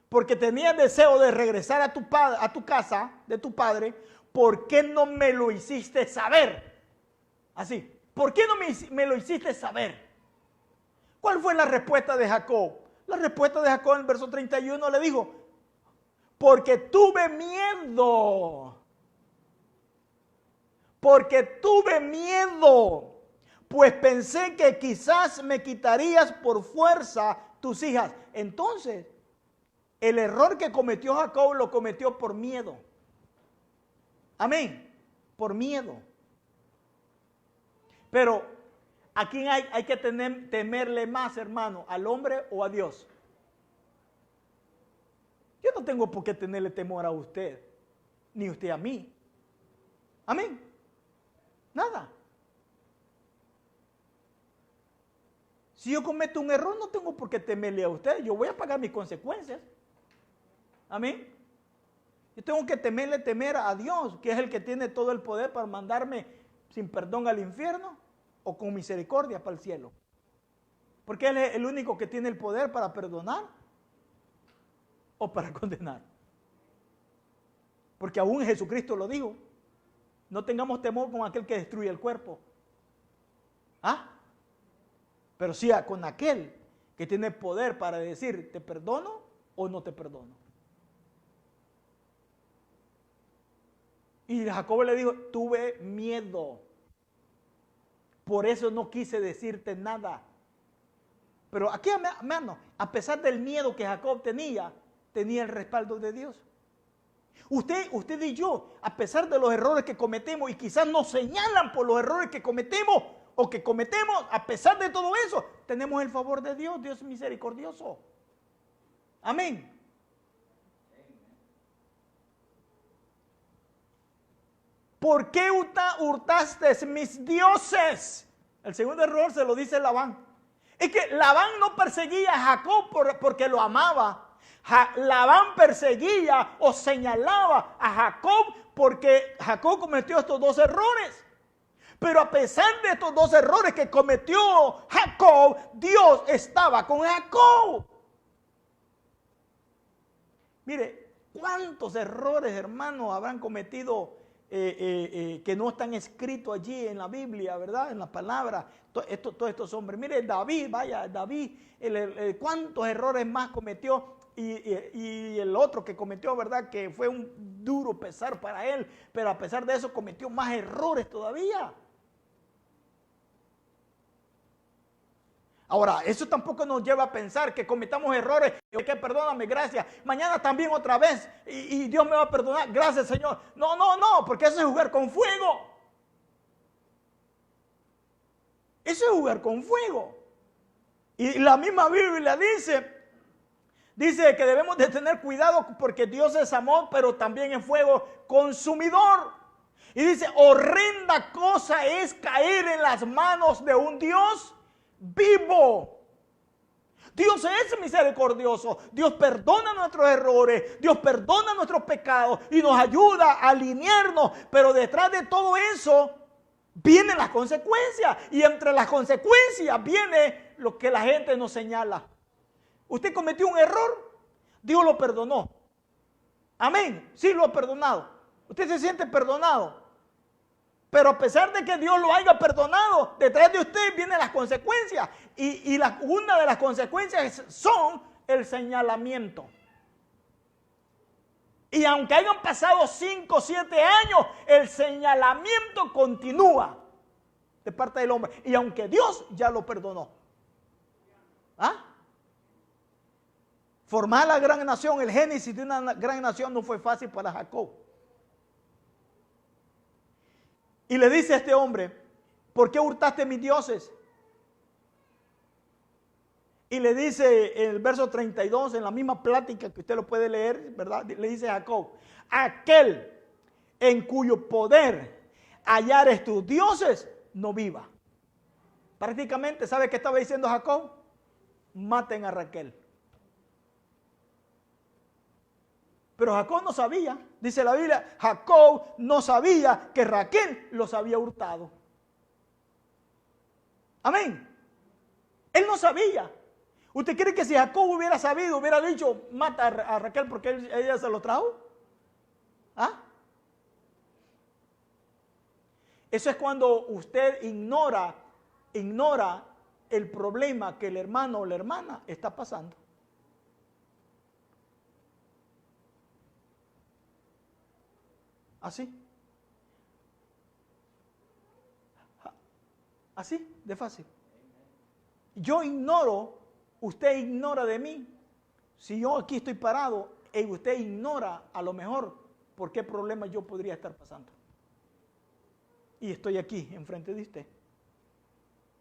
porque tenías deseo de regresar a tu casa de tu padre, ¿por qué no me lo hiciste saber? Así, ¿por qué no me lo hiciste saber? ¿Cuál fue la respuesta de Jacob? La respuesta de Jacob en el verso 31 le dijo, porque tuve miedo. Porque tuve miedo, pues pensé que quizás me quitarías por fuerza tus hijas. Entonces, el error que cometió Jacob lo cometió por miedo. Amén, por miedo. Pero ¿a quién hay que temerle más, hermano? ¿Al hombre o a Dios? Yo no tengo por qué tenerle temor a usted, ni usted a mí. Amén. Nada. Si yo cometo un error, no tengo por qué temerle a usted. Yo voy a pagar mis consecuencias. Amén. Yo tengo que temer a Dios, que es el que tiene todo el poder para mandarme sin perdón al infierno o con misericordia para el cielo. Porque Él es el único que tiene el poder para perdonar o para condenar. Porque aún Jesucristo lo dijo, no tengamos temor con aquel que destruye el cuerpo. ¿Ah? Pero sí con aquel que tiene poder para decir, ¿te perdono o no te perdono? Y Jacob le dijo, tuve miedo. Por eso no quise decirte nada. Pero aquí, hermano, a pesar del miedo que Jacob tenía el respaldo de Dios. Usted y yo, a pesar de los errores que cometemos, y quizás nos señalan por los errores que cometemos, o que cometemos, a pesar de todo eso, tenemos el favor de Dios. Dios es misericordioso. Amén. ¿Por qué hurtaste mis dioses? El segundo error se lo dice Labán. Es que Labán no perseguía a Jacob porque lo amaba. Labán perseguía o señalaba a Jacob porque Jacob cometió estos dos errores. Pero a pesar de estos dos errores que cometió Jacob, Dios estaba con Jacob. Mire, ¿cuántos errores, hermanos, habrán cometido que no están escritos allí en la Biblia, ¿verdad? En la palabra, todos estos hombres. Mire, David, cuántos errores más cometió, y el otro que cometió, ¿verdad? Que fue un duro pesar para él, pero a pesar de eso cometió más errores todavía. Ahora, eso tampoco nos lleva a pensar que cometamos errores, que perdóname, gracias, mañana también otra vez, y Dios me va a perdonar, gracias Señor. No, porque eso es jugar con fuego. Eso es jugar con fuego. Y la misma Biblia dice que debemos de tener cuidado porque Dios es amor, pero también es fuego consumidor. Y dice, horrenda cosa es caer en las manos de un Dios vivo. Dios es misericordioso, Dios perdona nuestros errores, Dios perdona nuestros pecados y nos ayuda a alinearnos, pero detrás de todo eso vienen las consecuencias y entre las consecuencias viene lo que la gente nos señala. Usted cometió un error, Dios lo perdonó. Amén, sí lo ha perdonado. Usted se siente perdonado. Pero a pesar de que Dios lo haya perdonado, detrás de usted vienen las consecuencias. Y una de las consecuencias son el señalamiento. Y aunque hayan pasado 5 o 7 años, el señalamiento continúa de parte del hombre. Y aunque Dios ya lo perdonó. ¿Ah? Formar la gran nación, el génesis de una gran nación no fue fácil para Jacob. Y le dice a este hombre, ¿por qué hurtaste mis dioses? Y le dice en el verso 32, en la misma plática que usted lo puede leer, ¿verdad? Le dice a Jacob, aquel en cuyo poder hallares tus dioses, no viva. Prácticamente, ¿sabe qué estaba diciendo Jacob? Maten a Raquel. Pero Jacob no sabía, dice la Biblia, Jacob no sabía que Raquel los había hurtado. Amén. Él no sabía. ¿Usted cree que si Jacob hubiera sabido, hubiera dicho, mata a Raquel porque ella se lo trajo? ¿Ah? Eso es cuando usted ignora el problema que el hermano o la hermana está pasando. Así. Así, de fácil. Yo ignoro, usted ignora de mí. Si yo aquí estoy parado y usted ignora a lo mejor por qué problema yo podría estar pasando. Y estoy aquí enfrente de usted,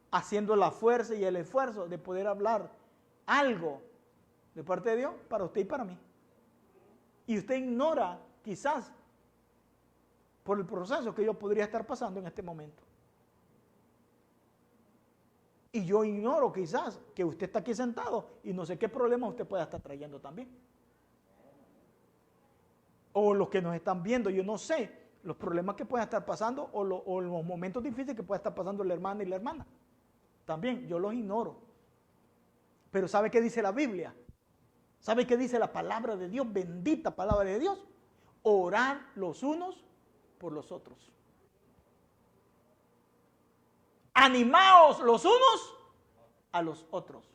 haciendo la fuerza y el esfuerzo de poder hablar algo de parte de Dios para usted y para mí. Y usted ignora quizás por el proceso que yo podría estar pasando en este momento. Y yo ignoro quizás que usted está aquí sentado y no sé qué problema usted pueda estar trayendo también. O los que nos están viendo, yo no sé los problemas que puedan estar pasando o los momentos difíciles que pueda estar pasando la hermana y la hermana. También yo los ignoro. Pero ¿sabe qué dice la Biblia? ¿Sabe qué dice la palabra de Dios? Bendita palabra de Dios. Orad los unos por los otros. Animaos los unos a los otros.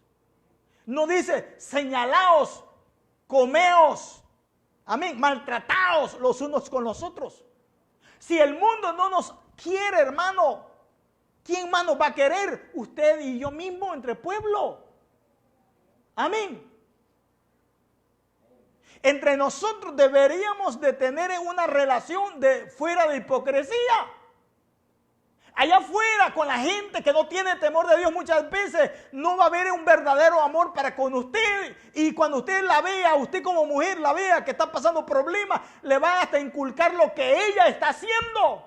No dice señalaos, comeos, amén, maltrataos los unos con los otros. Si el mundo no nos quiere, hermano, ¿quién más nos va a querer? Usted y yo mismo entre pueblo. Amén. Entre nosotros deberíamos de tener una relación de fuera de hipocresía. Allá afuera con la gente que no tiene temor de Dios muchas veces no va a haber un verdadero amor para con usted. Y cuando usted la vea, usted como mujer la vea que está pasando problemas, le va hasta inculcar lo que ella está haciendo.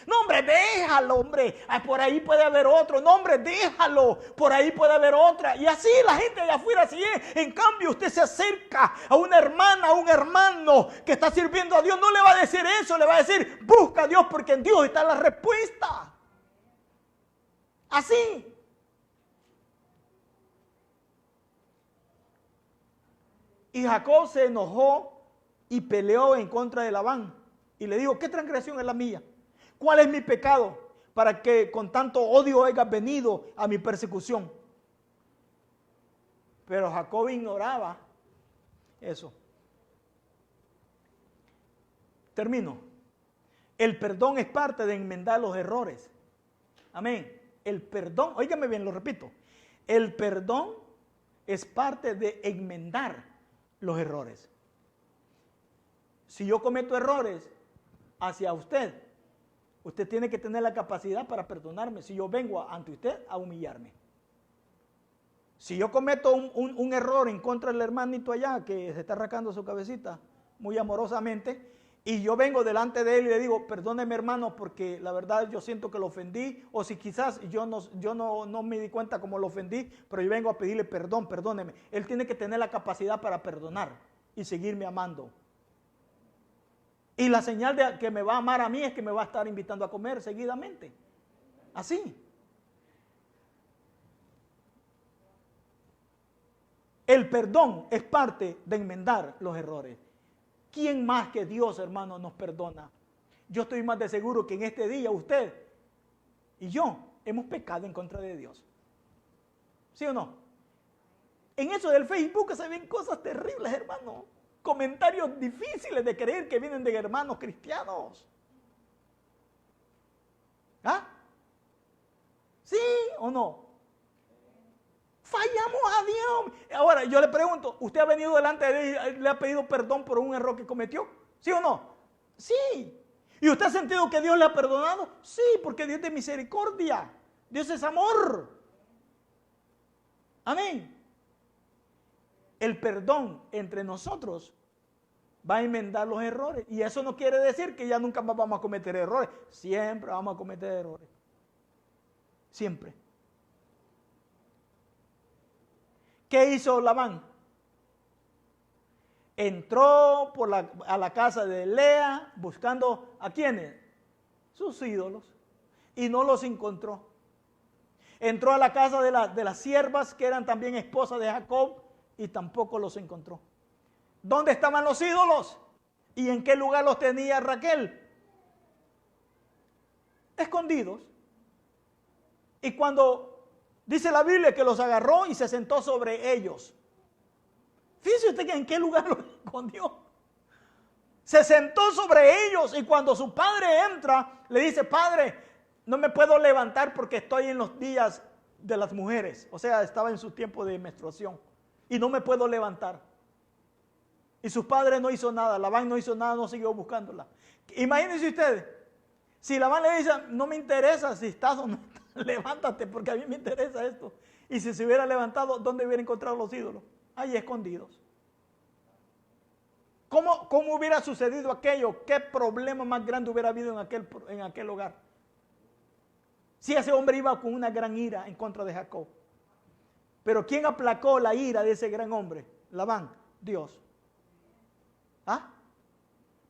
No, hombre, déjalo, hombre. Por ahí puede haber otro. No, hombre, déjalo. Por ahí puede haber otra. Y así la gente allá afuera así es. En cambio, usted se acerca a una hermana, a un hermano que está sirviendo a Dios. No le va a decir eso. Le va a decir, busca a Dios porque en Dios está la respuesta. Así. Y Jacob se enojó y peleó en contra de Labán. Y le dijo, ¿qué transgresión es la mía? ¿Cuál es mi pecado para que con tanto odio hayas venido a mi persecución? Pero Jacob ignoraba eso. Termino. El perdón es parte de enmendar los errores. Amén. El perdón, óigame bien, lo repito. El perdón es parte de enmendar los errores. Si yo cometo errores hacia usted usted tiene que tener la capacidad para perdonarme si yo vengo ante usted a humillarme. Si yo cometo un error en contra del hermanito allá que se está arrancando su cabecita muy amorosamente, y yo vengo delante de él y le digo, perdóneme hermano, porque la verdad yo siento que lo ofendí, o si quizás yo no me di cuenta cómo lo ofendí, pero yo vengo a pedirle perdón, perdóneme. Él tiene que tener la capacidad para perdonar y seguirme amando. Y la señal de que me va a amar a mí es que me va a estar invitando a comer seguidamente. Así. El perdón es parte de enmendar los errores. ¿Quién más que Dios, hermano, nos perdona? Yo estoy más de seguro que en este día usted y yo hemos pecado en contra de Dios. ¿Sí o no? En eso del Facebook se ven cosas terribles, hermano. Comentarios difíciles de creer que vienen de hermanos cristianos. ¿Ah? ¿Sí o no? Fallamos a Dios. Ahora, yo le pregunto, ¿usted ha venido delante de él y le ha pedido perdón por un error que cometió? ¿Sí o no? Sí. ¿Y usted ha sentido que Dios le ha perdonado? Sí, porque Dios es de misericordia. Dios es amor. Amén. El perdón entre nosotros va a enmendar los errores. Y eso no quiere decir que ya nunca más vamos a cometer errores. Siempre vamos a cometer errores. Siempre. ¿Qué hizo Labán? Entró a la casa de Lea buscando ¿a quiénes? Sus ídolos. Y no los encontró. Entró a la casa de las siervas que eran también esposas de Jacob y tampoco los encontró. ¿Dónde estaban los ídolos? ¿Y en qué lugar los tenía Raquel? Escondidos. Y cuando dice la Biblia que los agarró y se sentó sobre ellos. Fíjese usted que en qué lugar los escondió. Se sentó sobre ellos y cuando su padre entra, le dice, padre, no me puedo levantar porque estoy en los días de las mujeres. O sea, estaba en su tiempo de menstruación y no me puedo levantar. Y su padre no hizo nada, Labán no hizo nada, no siguió buscándola. Imagínense ustedes, si Labán le dice, no me interesa si estás o no estás, levántate porque a mí me interesa esto. Y si se hubiera levantado, ¿dónde hubiera encontrado los ídolos? Ahí escondidos. ¿Cómo hubiera sucedido aquello? ¿Qué problema más grande hubiera habido en aquel hogar? Si ese hombre iba con una gran ira en contra de Jacob. Pero ¿quién aplacó la ira de ese gran hombre? Labán, Dios. ¿Ah?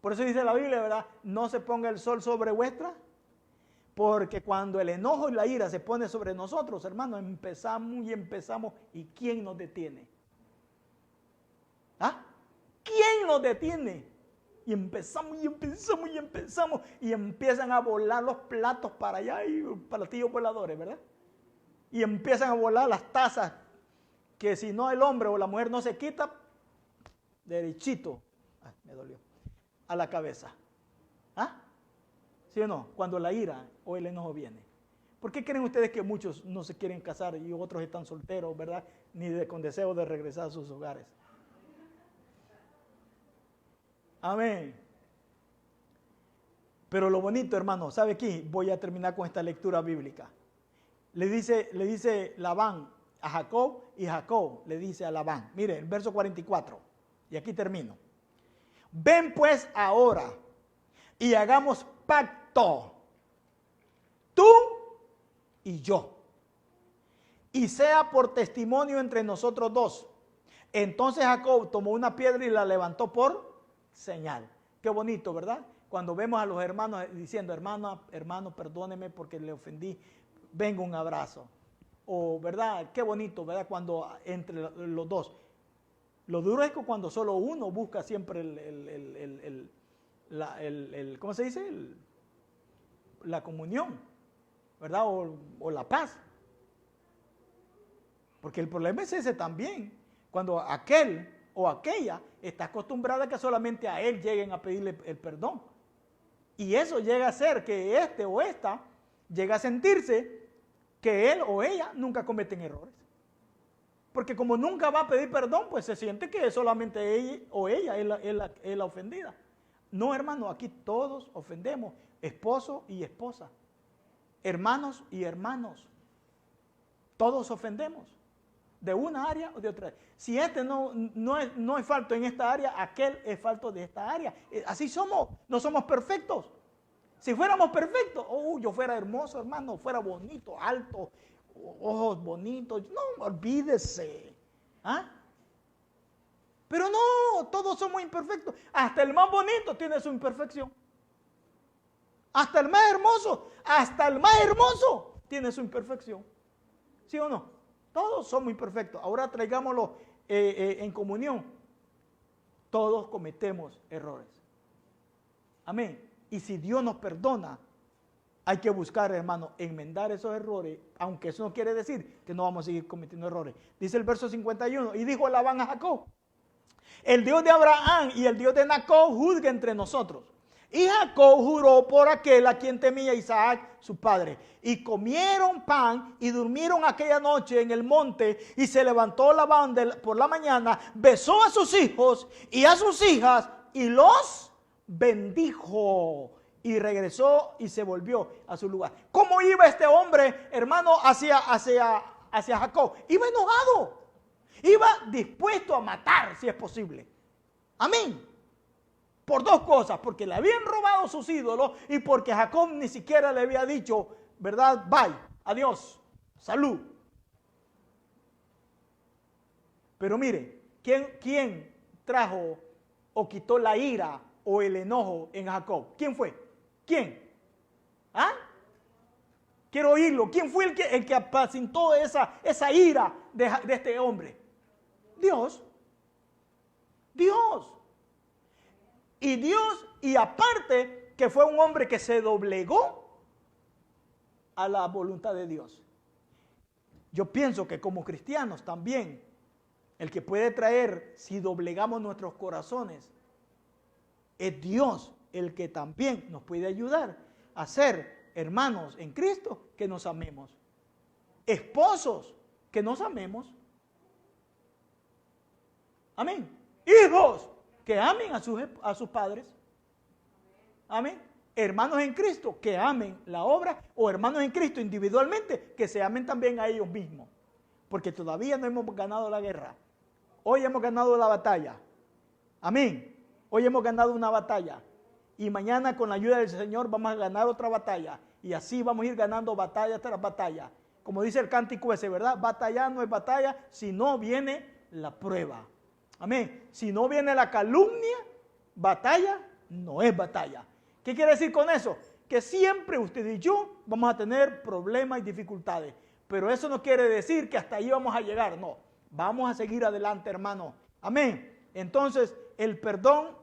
Por eso dice la Biblia, ¿verdad? No se ponga el sol sobre vuestra, porque cuando el enojo y la ira se pone sobre nosotros, hermanos, empezamos, ¿y quién nos detiene? ¿Ah? ¿Quién nos detiene? Y empezamos, y empiezan a volar los platos para allá y platillos voladores, ¿verdad? Y empiezan a volar las tazas, que si no el hombre o la mujer no se quita, derechito, me dolió, a la cabeza. ¿Ah? ¿Sí o no? Cuando la ira o el enojo viene. ¿Por qué creen ustedes que muchos no se quieren casar y otros están solteros, ¿verdad? Ni con deseo de regresar a sus hogares. Amén. Pero lo bonito, hermano, ¿sabe qué? Voy a terminar con esta lectura bíblica. Le dice Labán a Jacob y Jacob le dice a Labán. Mire, el verso 44. Y aquí termino. Ven pues ahora y hagamos pacto, tú y yo, y sea por testimonio entre nosotros dos. Entonces Jacob tomó una piedra y la levantó por señal. Qué bonito, ¿verdad? Cuando vemos a los hermanos diciendo, hermano, perdóneme porque le ofendí, venga un abrazo. O, ¿verdad? Qué bonito, ¿verdad? Cuando entre los dos. Lo duro es que cuando solo uno busca siempre ¿cómo se dice? La comunión, ¿verdad? O la paz. Porque el problema es ese también. Cuando aquel o aquella está acostumbrada a que solamente a él lleguen a pedirle el perdón. Y eso llega a ser que este o esta llega a sentirse que él o ella nunca cometen errores. Porque como nunca va a pedir perdón, pues se siente que solamente él o ella es la ofendida. No, hermano, aquí todos ofendemos, esposo y esposa, hermanos y hermanos. Todos ofendemos, de una área o de otra. Si este no es falto en esta área, aquel es falto de esta área. Así somos, no somos perfectos. Si fuéramos perfectos, yo fuera hermoso, hermano, fuera bonito, alto, ojos bonitos, no, olvídese. ¿Ah? Pero no, todos somos imperfectos. Hasta el más bonito tiene su imperfección. Hasta el más hermoso tiene su imperfección. ¿Sí o no? Todos somos imperfectos. Ahora traigámoslo en comunión. Todos cometemos errores. Amén. Y si Dios nos perdona, hay que buscar, hermano, enmendar esos errores, aunque eso no quiere decir que no vamos a seguir cometiendo errores. Dice el verso 51, y dijo Labán a Jacob: el Dios de Abraham y el Dios de Jacob juzgue entre nosotros. Y Jacob juró por aquel a quien temía Isaac, su padre. Y comieron pan y durmieron aquella noche en el monte. Y se levantó Labán por la mañana, besó a sus hijos y a sus hijas y los bendijo. Y regresó y se volvió a su lugar. ¿Cómo iba este hombre, hermano, hacia Jacob? Iba enojado. Iba dispuesto a matar, si es posible. Amén. Por dos cosas, porque le habían robado sus ídolos y porque Jacob ni siquiera le había dicho, ¿verdad? Bye, adiós, salud. Pero mire, ¿quién trajo o quitó la ira o el enojo en Jacob? ¿Quién fue? ¿Quién? ¿Ah? Quiero oírlo. ¿Quién fue el que apacentó esa ira de este hombre? Dios. Dios. Y aparte que fue un hombre que se doblegó a la voluntad de Dios. Yo pienso que como cristianos también, el que puede traer, si doblegamos nuestros corazones, es Dios el que también nos puede ayudar a ser hermanos en Cristo que nos amemos. Esposos que nos amemos. Amén. Hijos que amen a sus padres. Amén. Hermanos en Cristo que amen la obra, o hermanos en Cristo individualmente que se amen también a ellos mismos. Porque todavía no hemos ganado la guerra. Hoy hemos ganado la batalla. Amén. Hoy hemos ganado una batalla. Y mañana con la ayuda del Señor vamos a ganar otra batalla. Y así vamos a ir ganando batalla tras batalla. Como dice el cántico ese, ¿verdad? Batalla no es batalla si no viene la prueba. Amén. Si no viene la calumnia, batalla no es batalla. ¿Qué quiere decir con eso? Que siempre usted y yo vamos a tener problemas y dificultades. Pero eso no quiere decir que hasta ahí vamos a llegar. No, vamos a seguir adelante, hermano. Amén. Entonces, el perdón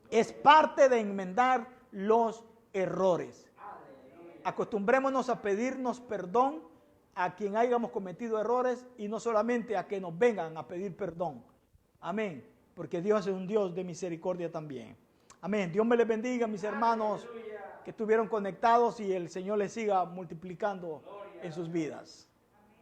es parte de enmendar los errores. Acostumbrémonos a pedirnos perdón a quien hayamos cometido errores y no solamente a que nos vengan a pedir perdón. Amén. Porque Dios es un Dios de misericordia también. Amén. Dios me les bendiga, mis hermanos que estuvieron conectados, y el Señor les siga multiplicando en sus vidas.